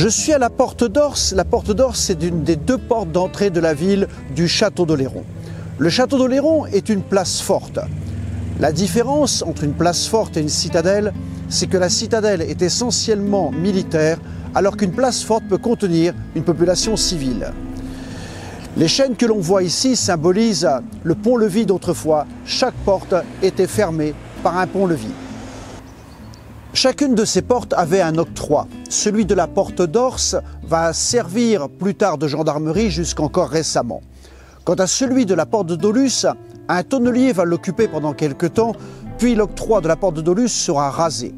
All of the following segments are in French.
Je suis à la Porte d'Ors. La Porte d'Ors, c'est une des deux portes d'entrée de la ville du Château d'Oléron. Le Château d'Oléron est une place forte. La différence entre une place forte et une citadelle, c'est que la citadelle est essentiellement militaire, alors qu'une place forte peut contenir une population civile. Les chaînes que l'on voit ici symbolisent le pont-levis d'autrefois. Chaque porte était fermée par un pont-levis. Chacune de ces portes avait un octroi. Celui de la Porte d'Ors va servir plus tard de gendarmerie jusqu'encore récemment. Quant à celui de la Porte d'Aulus, un tonnelier va l'occuper pendant quelque temps, puis l'octroi de la Porte d'Aulus sera rasé.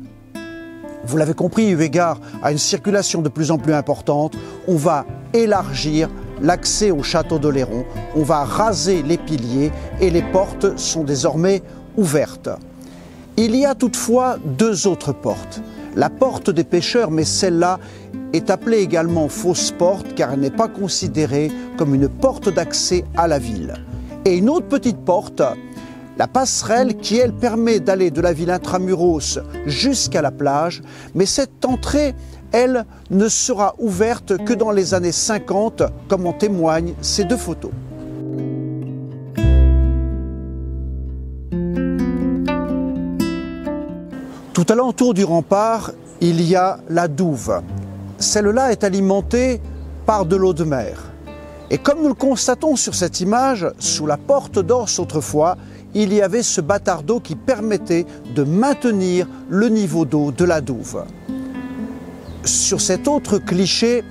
Vous l'avez compris, eu égard à une circulation de plus en plus importante, on va élargir l'accès au Château d'Oléron, on va raser les piliers et les portes sont désormais ouvertes. Il y a toutefois deux autres portes. La porte des pêcheurs, mais celle-là est appelée également fausse porte car elle n'est pas considérée comme une porte d'accès à la ville. Et une autre petite porte, la passerelle qui, elle, permet d'aller de la ville intramuros jusqu'à la plage, mais cette entrée, elle, ne sera ouverte que dans les années 50, comme en témoignent ces deux photos. Tout alentour du rempart, il y a la douve. Celle-là est alimentée par de l'eau de mer. Et comme nous le constatons sur cette image, sous la Porte d'Ors autrefois, il y avait ce bâtard d'eau qui permettait de maintenir le niveau d'eau de la douve. Sur cet autre cliché,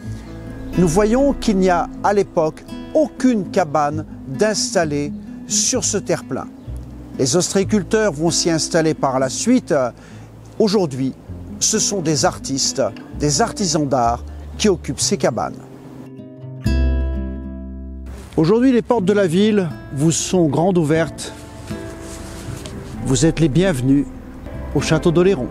nous voyons qu'il n'y a à l'époque aucune cabane d'installer sur ce terre-plein. Les ostréiculteurs vont s'y installer par la suite. Aujourd'hui, ce sont des artistes, des artisans d'art qui occupent ces cabanes. Aujourd'hui, les portes de la ville vous sont grandes ouvertes. Vous êtes les bienvenus au Château d'Oléron.